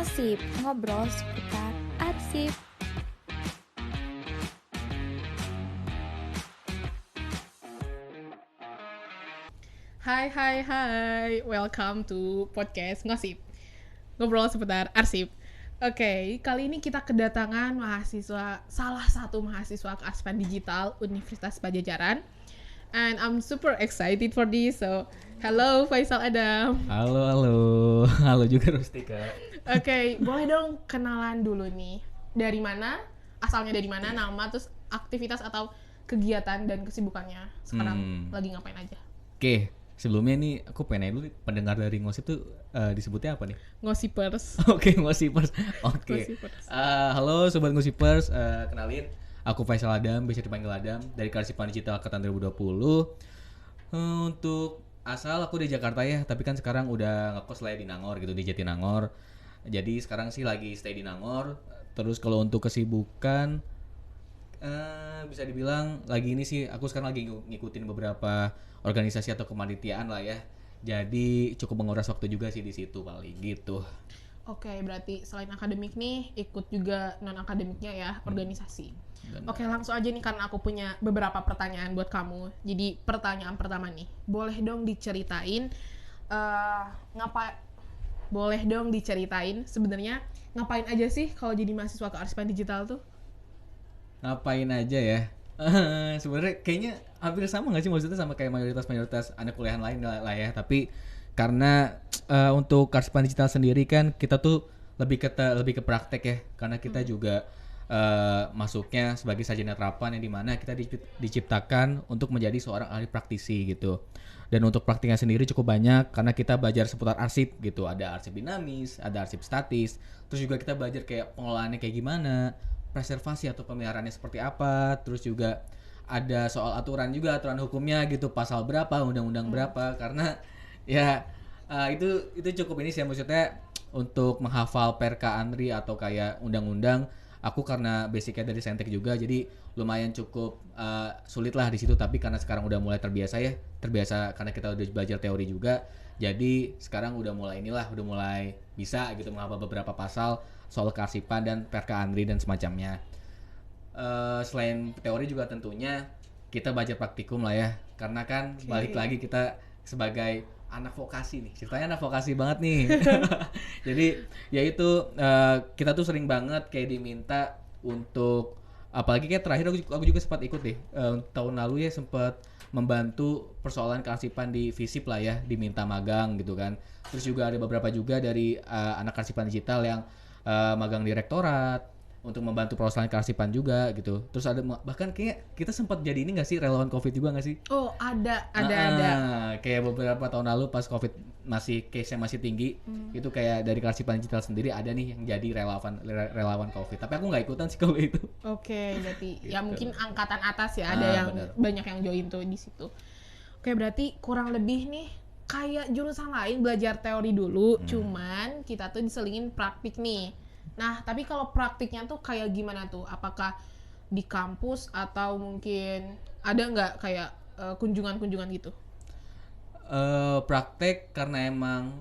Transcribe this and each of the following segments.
Ngosip, ngobrol seputar arsip. Hai, welcome to podcast Ngosip, ngobrol seputar arsip. Oke, kali ini kita kedatangan salah satu mahasiswa kearsipan digital Universitas Padjadjaran. And I'm super excited for this, so hello Faisal Adam. Halo juga Rustika. Oke, boleh dong kenalan dulu nih. Dari mana? Asalnya dari mana? Nama, terus aktivitas atau kegiatan dan kesibukannya sekarang lagi ngapain aja? Oke, sebelumnya nih aku pengen nanya dulu pendengar dari Ngosip tuh disebutnya apa nih? Ngosipers. Oke, Ngosipers. Oke. Ngosipers. Halo sobat Ngosipers, kenalin aku Faisal Adam, biasa dipanggil Adam dari Kearsipan Digital Angkatan 2020. Untuk asal aku di Jakarta ya, tapi kan sekarang udah ngekos lah ya di Nangor gitu, di Jatinangor. Jadi sekarang sih lagi stay di Nangor. Terus kalau untuk kesibukan bisa dibilang lagi ini sih aku sekarang lagi ngikutin beberapa organisasi atau kepanitiaan lah ya. Jadi cukup menguras waktu juga sih di situ paling gitu. Oke, berarti selain akademik nih, ikut juga non-akademiknya ya, organisasi. Benar. Oke, langsung aja nih karena aku punya beberapa pertanyaan buat kamu. Jadi pertanyaan pertama nih, boleh dong diceritain boleh dong diceritain sebenarnya ngapain aja sih kalau jadi mahasiswa kearsipan digital tuh? Ngapain aja ya? Sebenarnya kayaknya hampir sama nggak sih, maksudnya sama kayak mayoritas anak kuliahan lain lah ya. Tapi karena untuk kearsipan digital sendiri kan kita tuh lebih ke praktek ya, karena kita juga masuknya sebagai sarjana terapan yang dimana kita diciptakan untuk menjadi seorang ahli praktisi gitu. Dan untuk praktiknya sendiri cukup banyak karena kita belajar seputar arsip gitu. Ada arsip dinamis, ada arsip statis. Terus juga kita belajar kayak pengelolaannya kayak gimana, preservasi atau pemeliharaannya seperti apa. Terus juga ada soal aturan hukumnya gitu, pasal berapa, undang-undang berapa. Karena ya itu cukup ini sih, maksudnya untuk menghafal perka Andri atau kayak undang-undang. Aku karena basicnya dari saintek juga, jadi lumayan cukup sulit lah di situ. Tapi karena sekarang udah mulai terbiasa karena kita udah belajar teori juga. Jadi sekarang udah mulai bisa gitu menghafal beberapa pasal soal kearsipan dan perka Andri dan semacamnya. Selain teori juga tentunya kita belajar praktikum lah ya, karena kan balik lagi kita sebagai anak vokasi nih, ceritanya anak vokasi banget nih. Jadi ya itu kita tuh sering banget kayak diminta untuk, apalagi kayak terakhir aku juga sempat ikut deh tahun lalu ya, sempat membantu persoalan kearsipan di FISIP lah ya, diminta magang gitu kan. Terus juga ada beberapa juga dari anak kearsipan digital yang magang di rektorat untuk membantu persoalan kearsipan juga gitu. Terus ada bahkan kayak kita sempat jadi ini nggak sih, relawan COVID juga nggak sih? Oh, ada. Kayak beberapa tahun lalu pas COVID case-nya masih tinggi, itu kayak dari kearsipan digital sendiri ada nih yang jadi relawan COVID. Tapi aku nggak ikutan sih kalau itu. Oke, berarti ya Gitu. mungkin angkatan atas ya, ada yang Bener. banyak yang join tuh di situ. Oke, berarti kurang lebih nih kayak jurusan lain belajar teori dulu, cuman kita tuh diselingin praktik nih. Nah, tapi kalau praktiknya tuh kayak gimana tuh? Apakah di kampus atau mungkin ada nggak kayak kunjungan-kunjungan gitu? Praktek karena emang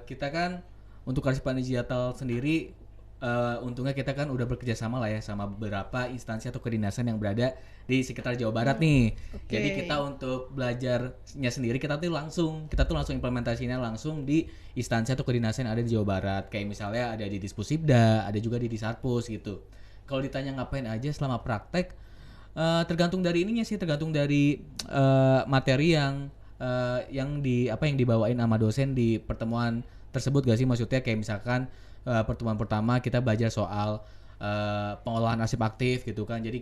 kita kan untuk kearsipan digital sendiri untungnya kita kan udah bekerja sama lah ya sama beberapa instansi atau kedinasan yang berada di sekitar Jawa Barat nih. Oke. Jadi kita untuk belajarnya sendiri kita tuh langsung implementasinya langsung di instansi atau kedinasan yang ada di Jawa Barat. Kayak misalnya ada di Dispusibda, ada juga di Disarpus gitu. Kalau ditanya ngapain aja selama praktek, tergantung dari ininya sih, tergantung dari materi yang dibawain sama dosen di pertemuan tersebut gak sih. Maksudnya kayak misalkan pertemuan pertama kita belajar soal pengolahan arsip aktif gitu kan. Jadi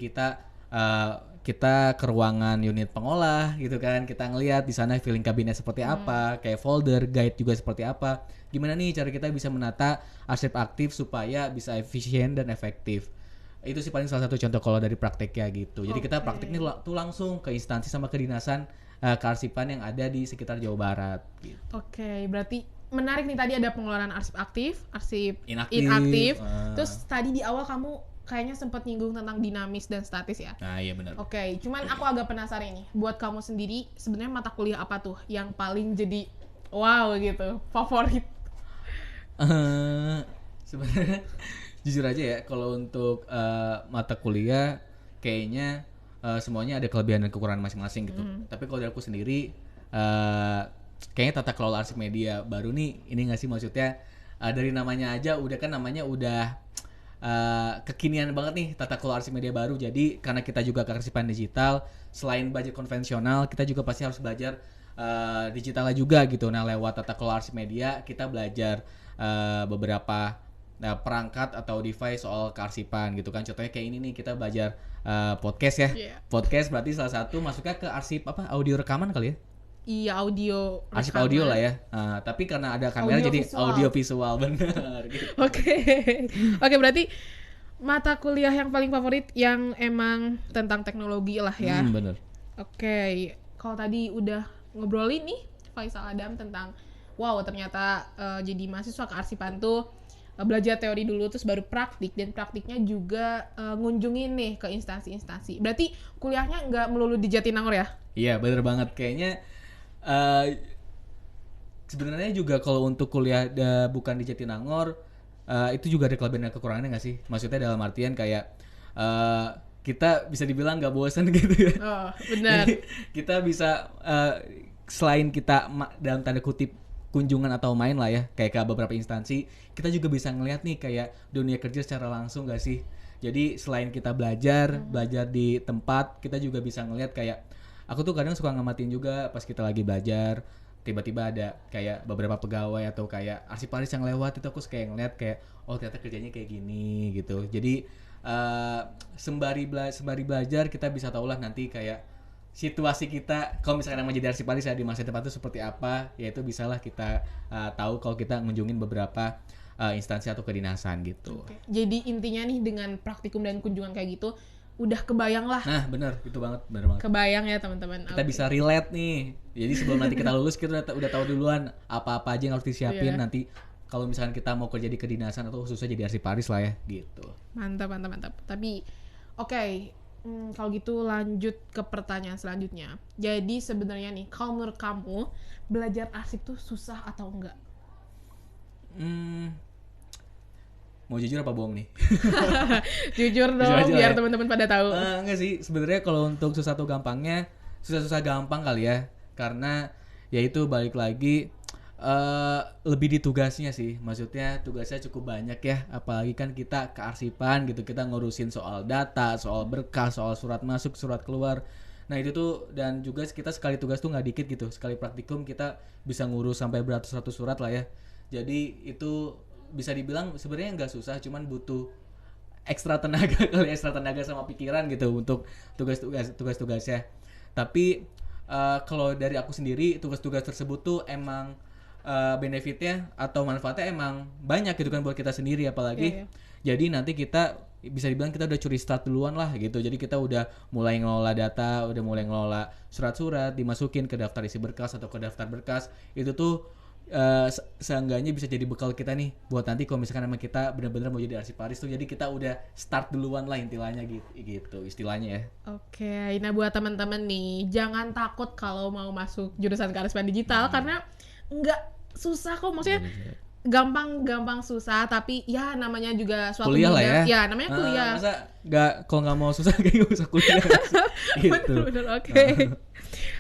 kita ke ruangan unit pengolah gitu kan. Kita ngelihat di sana filing kabinet seperti apa, kayak folder, guide juga seperti apa. Gimana nih cara kita bisa menata arsip aktif supaya bisa efisien dan efektif. Itu sih paling salah satu contoh kalau dari prakteknya gitu. Jadi kita prakteknya tuh langsung ke instansi sama kedinasan kearsipan yang ada di sekitar Jawa Barat gitu. Oke, berarti menarik nih, tadi ada pengeluaran arsip aktif, arsip Inaktif. inaktif. Terus tadi di awal kamu kayaknya sempat nyinggung tentang dinamis dan statis ya. Nah, iya benar. Oke, cuman aku agak penasaran nih. Buat kamu sendiri, sebenarnya mata kuliah apa tuh yang paling jadi wow gitu, favorit? Sebenarnya jujur aja ya, kalau untuk mata kuliah kayaknya semuanya ada kelebihan dan kekurangan masing-masing gitu. Tapi kalau dari aku sendiri kayaknya tata kelola arsip media baru nih, ini nggak sih maksudnya dari namanya aja udah kan namanya udah kekinian banget nih tata kelola arsip media baru. Jadi karena kita juga kearsipan digital, selain belajar konvensional, kita juga pasti harus belajar digitalnya juga gitu. Nah lewat tata kelola arsip media kita belajar beberapa perangkat atau device soal kearsipan gitu kan. Contohnya kayak ini nih, kita belajar podcast ya. Podcast berarti salah satu masuknya ke arsip apa, audio rekaman kali ya. Iya, audio Arsip rekaman. audio lah ya. Tapi karena ada kamera Audio jadi visual. audio visual bener gitu. Oke. Oke, berarti mata kuliah yang paling favorit yang emang tentang teknologi lah ya. Bener. Oke, kalau tadi udah ngobrolin nih Faisal Adam tentang wow ternyata jadi mahasiswa kearsipan tuh belajar teori dulu terus baru praktik, dan praktiknya juga ngunjungin nih ke instansi-instansi. Berarti kuliahnya nggak melulu di Jatinangor ya? Iya bener banget, kayaknya sebenarnya juga kalau untuk kuliah bukan di Jatinangor itu juga ada kelebihan dan kekurangannya nggak sih? Maksudnya dalam artian kayak kita bisa dibilang nggak bosan gitu ya. Oh, benar. Jadi kita bisa selain kita dalam tanda kutip kunjungan atau main lah ya kayak ke beberapa instansi, kita juga bisa ngeliat nih kayak dunia kerja secara langsung gak sih. Jadi selain kita belajar di tempat, kita juga bisa ngeliat kayak aku tuh kadang suka ngamatin juga pas kita lagi belajar, tiba-tiba ada kayak beberapa pegawai atau kayak arsiparis yang lewat, itu aku kayak ngeliat kayak oh ternyata kerjanya kayak gini gitu. Jadi sembari belajar kita bisa tahu lah nanti kayak situasi kita kalau misalkan mau jadi arsiparis ya di masa depan itu seperti apa, ya itu bisalah kita tahu kalau kita ngunjungin beberapa instansi atau kedinasan gitu. Oke. Jadi intinya nih dengan praktikum dan kunjungan kayak gitu udah kebayang lah. Nah bener banget. Kebayang ya teman-teman. Kita Oke. bisa relate nih. Jadi sebelum nanti kita lulus kita udah tahu duluan apa-apa aja yang harus disiapin nanti kalau misalkan kita mau kerja di kedinasan atau khususnya jadi arsiparis lah ya gitu. Mantap. Tapi oke. Kalau gitu lanjut ke pertanyaan selanjutnya. Jadi sebenarnya nih, kalau menurut kamu belajar arsip tuh susah atau enggak? Mau jujur apa bohong nih? Jujur dong, Jujur aja biar ya. teman-teman pada tahu. Enggak sih, sebenarnya kalau untuk susah atau gampangnya, susah gampang kali ya. Karena ya itu balik lagi lebih di tugasnya sih. Maksudnya tugasnya cukup banyak ya, apalagi kan kita kearsipan gitu, kita ngurusin soal data, soal berkas, soal surat masuk, surat keluar. Nah itu tuh, dan juga kita sekali tugas tuh nggak dikit gitu, sekali praktikum kita bisa ngurus sampai beratus-ratus surat lah ya. Jadi itu bisa dibilang sebenarnya nggak susah, cuman butuh ekstra tenaga sama pikiran gitu untuk tugas-tugasnya. Tapi kalau dari aku sendiri, tugas-tugas tersebut tuh emang benefitnya atau manfaatnya emang banyak gitu kan buat kita sendiri, apalagi jadi nanti kita bisa dibilang kita udah curi start duluan lah gitu. Jadi kita udah mulai ngelola data, udah mulai ngelola surat-surat dimasukin ke daftar isi berkas atau ke daftar berkas. Itu tuh seenggaknya bisa jadi bekal kita nih buat nanti kalau misalkan emang kita benar-benar mau jadi arsiparis tuh, jadi kita udah start duluan lah intilanya gitu istilahnya ya. Oke, nah buat teman-teman nih, jangan takut kalau mau masuk jurusan kearsipan digital karena nggak susah kok, maksudnya gampang susah, tapi ya namanya juga suatu Kuliah lah bidang. ya. Ya namanya kuliah. Masa nggak, kalau nggak mau susah kayak nggak usah kuliah. Gitu. Bener, oke.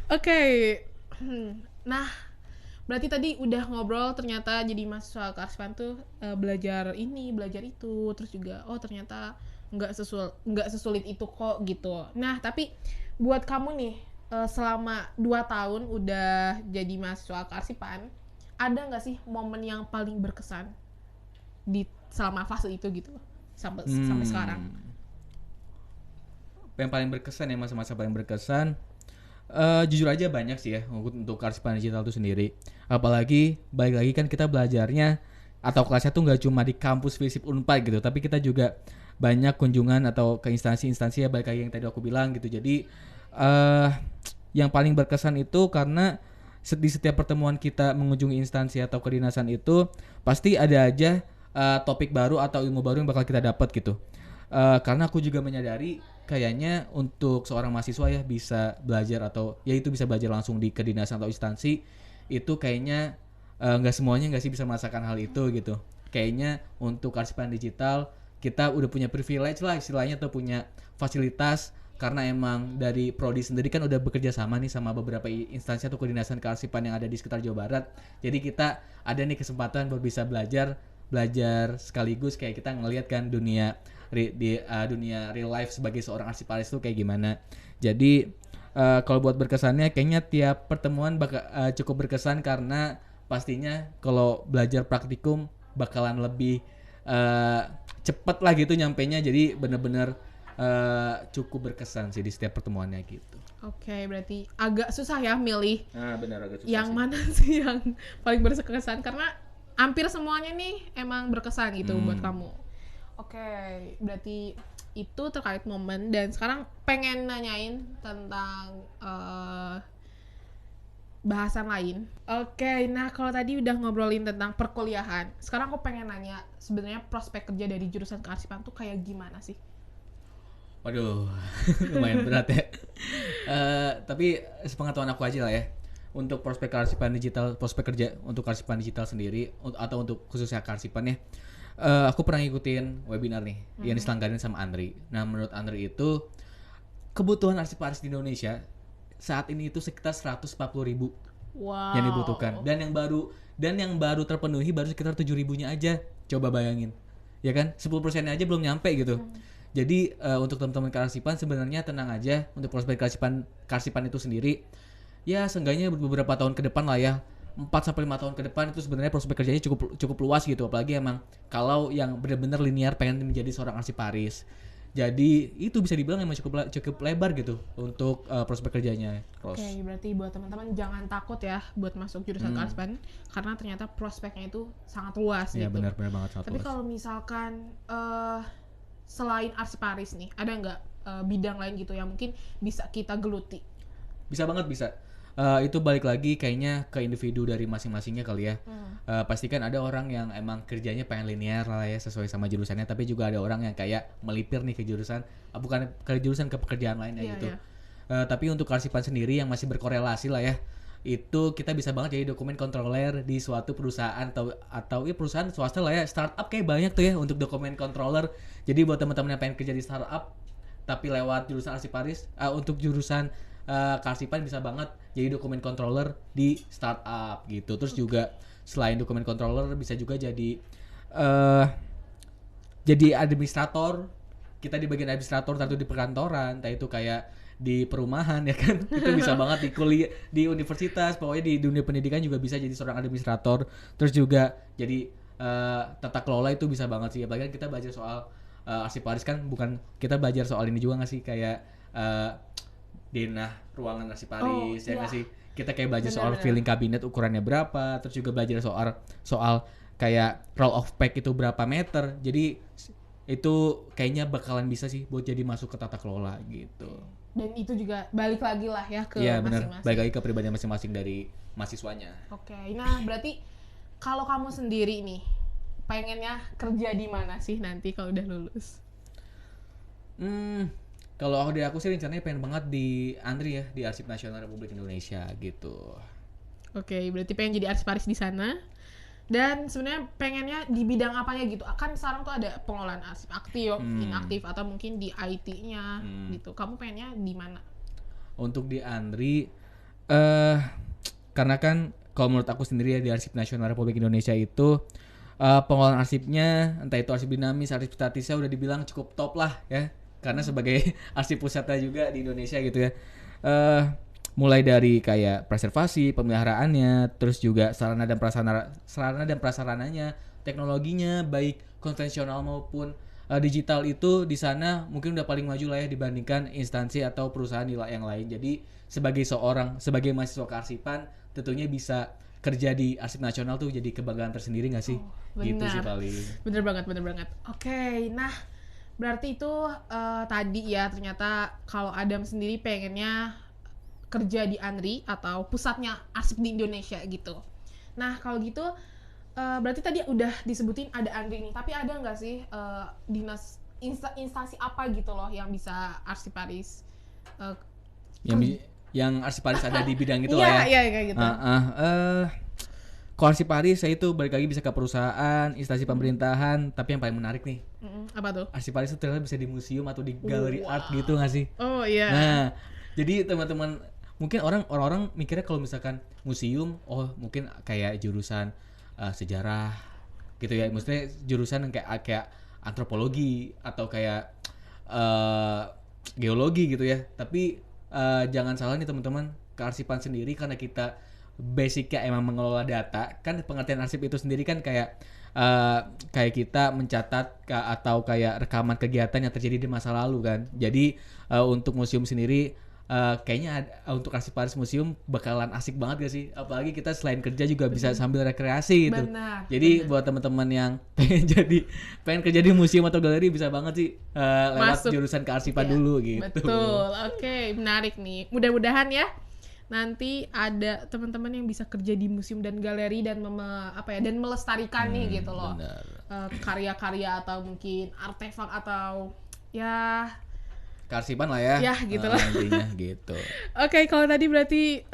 Oke. Nah, berarti tadi udah ngobrol ternyata jadi mahasiswa kearsipan tuh belajar ini, belajar itu, terus juga oh ternyata nggak sesulit itu kok gitu. Nah, tapi buat kamu nih selama 2 tahun udah jadi mahasiswa kearsipan, ada nggak sih momen yang paling berkesan di selama fase itu gitu sampai sekarang? Yang paling berkesan ya, masa-masa paling berkesan jujur aja banyak sih ya untuk kearsipan digital itu sendiri. Apalagi balik lagi kan kita belajarnya atau kelasnya tuh nggak cuma di kampus FISIP Unpad gitu, tapi kita juga banyak kunjungan atau ke instansi-instansi ya, balik lagi yang tadi aku bilang gitu. Jadi yang paling berkesan itu karena di setiap pertemuan kita mengunjungi instansi atau kedinasan itu pasti ada aja topik baru atau ilmu baru yang bakal kita dapat gitu. Karena aku juga menyadari kayaknya untuk seorang mahasiswa ya bisa belajar atau ya itu bisa belajar langsung di kedinasan atau instansi itu kayaknya nggak semuanya nggak sih bisa merasakan hal itu gitu. kayaknya untuk kearsipan digital kita udah punya privilege lah istilahnya atau punya fasilitas karena emang dari Prodi sendiri kan udah bekerja sama nih sama beberapa instansi atau kedinasan kearsipan yang ada di sekitar Jawa Barat. Jadi kita ada nih kesempatan buat bisa belajar sekaligus kayak kita ngelihat kan dunia dunia real life sebagai seorang arsiparis itu kayak gimana. Jadi kalau buat berkesannya kayaknya tiap pertemuan cukup berkesan karena pastinya kalau belajar praktikum bakalan lebih cepet lah gitu nyampenya, jadi bener-bener cukup berkesan sih di setiap pertemuannya gitu. Oke, berarti agak susah ya milih Nah benar agak susah yang sih. mana sih yang paling berkesan karena hampir semuanya nih emang berkesan gitu buat kamu. Oke, berarti itu terkait momen dan sekarang pengen nanyain tentang bahasan lain. Oke, nah kalau tadi udah ngobrolin tentang perkuliahan, sekarang aku pengen nanya sebenarnya prospek kerja dari jurusan kearsipan tuh kayak gimana sih? Waduh, lumayan berat ya. Tapi sepengetahuan aku aja lah ya. Untuk prospek kearsipan digital, prospek kerja untuk kearsipan digital sendiri atau untuk khususnya kearsipan ya. Aku pernah ngikutin webinar nih yang diselenggarin sama Andri. Nah, menurut Andri itu kebutuhan arsiparis di Indonesia saat ini itu sekitar 140.000 Wow. yang dibutuhkan. Dan yang baru terpenuhi baru sekitar 7.000-nya aja. Coba bayangin. Ya kan? 10%-nya aja belum nyampe gitu. Jadi untuk teman-teman kearsipan sebenarnya tenang aja untuk prospek kearsipan itu sendiri. Ya seenggaknya beberapa tahun ke depan lah ya. 4-5 tahun ke depan itu sebenarnya prospek kerjanya cukup luas gitu. Apalagi emang kalau yang benar-benar linear pengen menjadi seorang arsiparis. Jadi itu bisa dibilang emang cukup lebar gitu untuk prospek kerjanya. Oke, berarti buat teman-teman jangan takut ya buat masuk jurusan kearsipan karena ternyata prospeknya itu sangat luas Ya gitu. benar banget sangat Tapi luas. kalau misalkan selain arsiparis nih, ada nggak bidang lain gitu yang mungkin bisa kita geluti? Bisa banget bisa. Itu balik lagi kayaknya ke individu dari masing-masingnya kali ya. Pastikan ada orang yang emang kerjanya pengen linear lah ya sesuai sama jurusannya, tapi juga ada orang yang kayak melipir nih ke jurusan, bukan ke jurusan ke pekerjaan lainnya Iya, gitu. iya. Tapi untuk kearsipan sendiri yang masih berkorelasi lah ya, itu kita bisa banget jadi dokumen controller di suatu perusahaan atau ya perusahaan swasta lah ya, startup kayak banyak tuh ya untuk dokumen controller. Jadi buat teman-teman yang pengen kerja di startup tapi lewat jurusan arsiparis, untuk jurusan kearsipan bisa banget jadi dokumen controller di startup gitu. Terus juga selain dokumen controller bisa juga jadi administrator. Kita di bagian administrator tentu di perkantoran, entah itu kayak di perumahan ya kan. Itu bisa banget di kuliah di universitas, pokoknya di dunia pendidikan juga bisa jadi seorang administrator. Terus juga jadi tata kelola itu bisa banget sih. Apalagi kan kita belajar soal arsiparis kan, bukan kita belajar soal ini juga nggak sih kayak denah ruangan arsiparis ya nggak sih, kita kayak belajar soal filling kabinet ukurannya berapa, terus juga belajar soal kayak roll of pack itu berapa meter. Jadi itu kayaknya bakalan bisa sih buat jadi masuk ke tata kelola gitu. Dan itu juga balik lagi lah ya ke Iya benar, masing-masing. balik lagi ke pribadian masing-masing dari mahasiswanya. Oke, nah berarti kalau kamu sendiri nih pengennya kerja di mana sih nanti kalau udah lulus? Kalau aku sih rencananya pengen banget di Andri ya, di Arsip Nasional Republik Indonesia gitu. Oke, berarti pengen jadi arsiparis di sana. Dan sebenarnya pengennya di bidang apanya gitu? Kan sekarang tuh ada pengelolaan arsip aktif, inaktif, atau mungkin di IT-nya gitu. Kamu pengennya di mana? Untuk di Andri, karena kan kalau menurut aku sendiri ya di Arsip Nasional Republik Indonesia itu pengelolaan arsipnya, entah itu arsip dinamis, arsip statisnya udah dibilang cukup top lah ya. Karena sebagai arsip pusatnya juga di Indonesia gitu ya. Mulai dari kayak preservasi, pemeliharaannya, terus juga sarana dan prasarananya, teknologinya baik konvensional maupun digital itu di sana mungkin udah paling maju lah ya dibandingkan instansi atau perusahaan yang lain. Jadi sebagai mahasiswa kearsipan tentunya bisa kerja di Arsip Nasional tuh jadi kebanggaan tersendiri nggak sih? Gitu sih paling. Bener banget. Oke, nah berarti itu tadi ya ternyata kalau Adam sendiri pengennya kerja di Andri atau pusatnya arsip di Indonesia gitu. Nah kalau gitu berarti tadi udah disebutin ada Andri nih, tapi ada nggak sih instansi apa gitu loh yang bisa arsiparis Yang arsiparis ada di bidang itu lah ya. Iya kayak gitu. kalau arsiparis saya itu balik lagi bisa ke perusahaan, instansi pemerintahan, tapi yang paling menarik nih, Apa tuh? arsiparis itu ternyata bisa di museum atau di galeri Wow. art gitu nggak sih? Oh iya. Nah, jadi teman-teman mungkin orang-orang mikirnya kalau misalkan museum, oh mungkin kayak jurusan sejarah gitu ya, maksudnya jurusan yang kayak antropologi atau kayak geologi gitu ya. Tapi jangan salah nih teman-teman, kearsipan sendiri karena kita basicnya emang mengelola data, kan pengertian arsip itu sendiri kan kayak kita mencatat atau kayak rekaman kegiatan yang terjadi di masa lalu kan. Jadi untuk museum sendiri kayaknya untuk arsiparis museum bakalan asik banget gak sih? Apalagi kita selain kerja juga bisa sambil rekreasi gitu. Benar. Jadi buat teman-teman yang pengen kerja di museum atau galeri bisa banget sih lewat Masuk. jurusan kearsipan Iya, dulu gitu. Betul. Oke, menarik nih. Mudah-mudahan ya nanti ada teman-teman yang bisa kerja di museum dan galeri dan dan melestarikan nih gitu loh. Benar. Karya-karya atau mungkin artefak atau ya. Kearsipan lah ya. Ya, gitu lah. Intinya gitu. Oke, kalau tadi berarti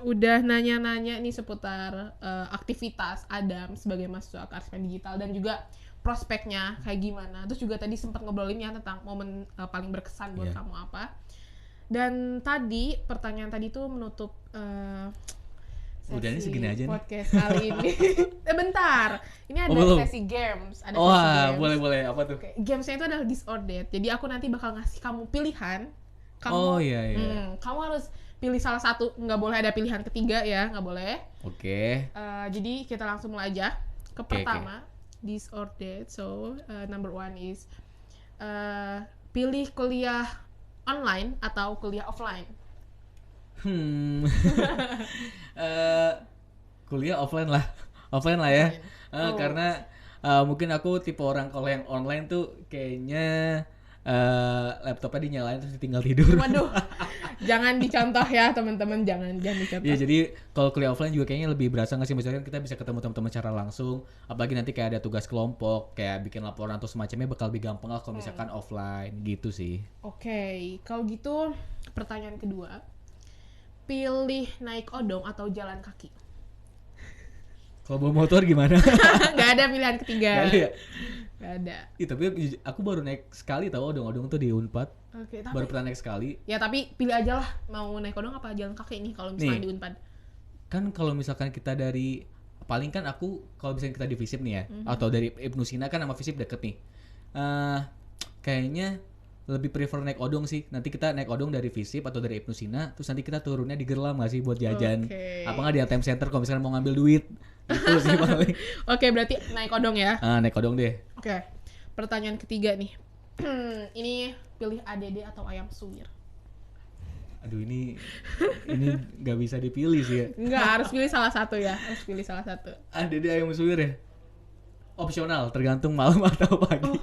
udah nanya-nanya nih seputar aktivitas Adam sebagai mahasiswa kearsipan digital dan juga prospeknya kayak gimana. Terus juga tadi sempat ngobrolin ya tentang momen paling berkesan buat Iya. kamu apa. Dan tadi pertanyaan tadi tuh menutup Udah ini sesi segini aja nih. podcast kali ini. Bentar, ini ada belum. sesi games. Ada Oh, sesi games. boleh apa tuh? Oke, gamesnya itu adalah disordered. Jadi aku nanti bakal ngasih kamu pilihan. Kamu, Oh, iya. kamu harus pilih salah satu. Nggak boleh ada pilihan ketiga ya, nggak boleh. Oke. Jadi kita langsung mulai aja ke Oke. pertama, disordered. So number one is pilih kuliah online atau kuliah offline. Kuliah offline lah ya. Oh. Karena mungkin aku tipe orang kalau yang online tuh kayaknya laptopnya dinyalain terus tinggal tidur. Waduh, jangan dicontoh ya teman-teman, jangan dicontoh. Iya, jadi kalau kuliah offline juga kayaknya lebih berasa nggak sih, misalkan kita bisa ketemu teman-teman secara langsung, apalagi nanti kayak ada tugas kelompok, kayak bikin laporan atau semacamnya bakal lebih gampang lah kalau misalkan offline gitu sih. Oke, kalau gitu pertanyaan kedua, pilih naik odong atau jalan kaki? Kalau bawa motor gimana? Nggak ada pilihan ketiga. Nggak ada ya? Nggak ada. Ih, tapi aku baru naik sekali tau odong-odong tuh di Unpad. Oke, Baru tapi pernah naik sekali. ya tapi pilih aja lah mau naik odong apa jalan kaki nih kalau misalnya Nih. di Unpad. Kan kalau misalkan kita dari paling kan aku kalau misalnya kita di Visip nih ya, atau dari Ibnu Sina kan sama Visip deket nih. Kayaknya lebih prefer naik odong sih. Nanti kita naik odong dari Visip atau dari Ibnu Sina, terus nanti kita turunnya di Gerlam nggak sih buat jajan. Oke. Apa nggak di ATM Center kalau misalnya mau ngambil duit. Itu sih paling. Oke, berarti naik odong ya. Naik odong deh. Oke. Pertanyaan ketiga nih. Ini pilih ADD atau ayam suwir? Aduh, ini nggak bisa dipilih sih ya. Enggak, harus pilih salah satu ya. Harus pilih salah satu. Ada ayam suwir ya? Opsional, tergantung malam atau pagi.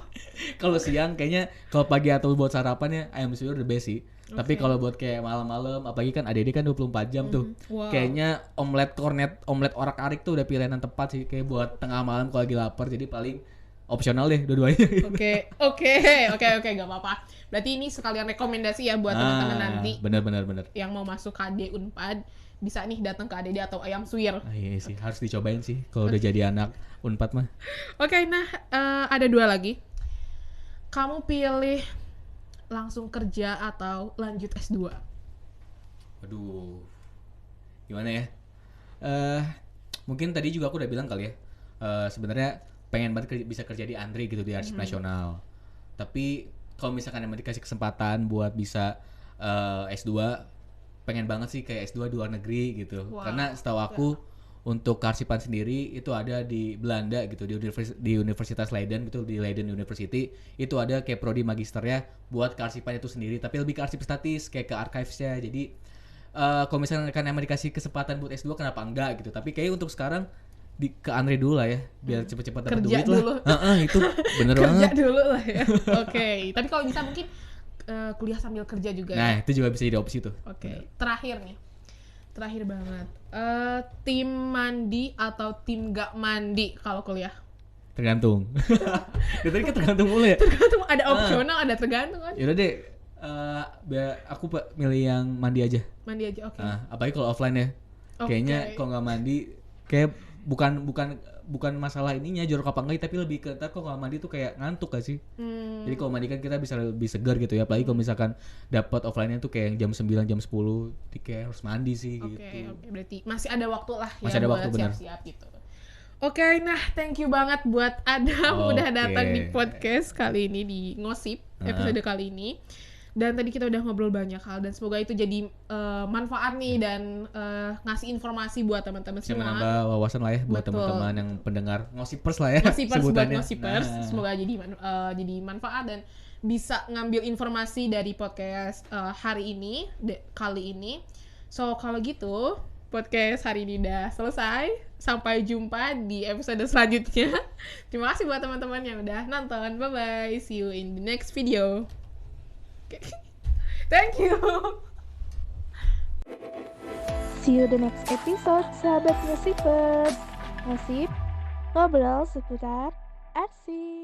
Kalau siang kayaknya, kalau pagi atau buat sarapan ya ayam suwir the best sih. Tapi kalau buat kayak malam-malam, apalagi kan ADD kan 24 jam tuh. Wow. Kayaknya omelet kornet, omelet orak-arik tuh udah pilihan yang tepat sih, kayak buat tengah malam kalau lagi lapar. Jadi paling opsional deh dua-duanya. Oke, gak apa-apa. Berarti ini sekalian rekomendasi ya buat teman-teman nanti Bener. yang mau masuk KD Unpad, bisa nih datang ke ADD atau ayam suwir. Iya sih, harus dicobain sih kalau udah jadi anak Unpad mah. Oke, nah ada dua lagi. Kamu pilih langsung kerja atau lanjut S2? Aduh, gimana ya? Mungkin tadi juga aku udah bilang kali ya. Sebenarnya pengen banget bisa kerja di Andri gitu di Arsip Nasional. Tapi kalau misalkan emang dikasih kesempatan buat bisa S2, pengen banget sih kayak S2 di luar negeri gitu. Wow. Karena setahu aku untuk kearsipan sendiri itu ada di Belanda gitu, di Universitas Leiden gitu, di Leiden University itu ada kayak prodi magisternya buat kearsipan itu sendiri, tapi lebih ke arsip statis kayak ke archives-nya. Jadi kalau misalnya kan emang dikasih kesempatan buat S2 kenapa enggak gitu. Tapi kayak untuk sekarang ke Andre dulu lah ya, biar cepet-cepet dapat Kerja duit dulu. lah. Itu bener Kerja banget. dulu lah ya. Oke, tapi kalau bisa mungkin kuliah sambil kerja juga ya. Nah, itu juga bisa jadi opsi tuh. Oke, terakhir nih. Terakhir banget. Tim mandi atau tim gak mandi kalau kuliah? Tergantung. Dari tadi kan tergantung mulu ya. Tergantung, ada opsional, ada tergantung kan. Yaudah deh, aku milih yang mandi aja. Mandi aja, oke. Apalagi kalau offline ya. Oke. Kayaknya kalau nggak mandi Kayak bukan masalah ininya jorok apa enggak, tapi lebih ke ntar kok nggak mandi tuh kayak ngantuk gak sih? Jadi kalau mandi kan kita bisa lebih segar gitu ya, apalagi kalau misalkan dapat offline-nya tuh kayak jam 9 jam 10 kayak harus mandi sih gitu. Oke, berarti masih ada waktu lah Masih ya ada buat waktu, benar. siap-siap gitu. Oke, nah thank you banget buat Adam udah datang di podcast kali ini di Ngosip episode kali ini. Dan tadi kita udah ngobrol banyak hal dan semoga itu jadi manfaat nih dan ngasih informasi buat teman-teman Bisa semua. menambah wawasan lah ya buat Betul. teman-teman yang pendengar Ngosipers lah ya. Ngosipers buat sebutannya. Ngosipers, Nah. semoga jadi manfaat dan bisa ngambil informasi dari podcast hari ini kali ini. So kalau gitu podcast hari ini udah selesai. Sampai jumpa di episode selanjutnya. Terima kasih buat teman-teman yang udah nonton. Bye bye. See you in the next video. Thank you. See you the next episode, sahabat Ngosipers. Ngosip, ngobrol seputar arsip.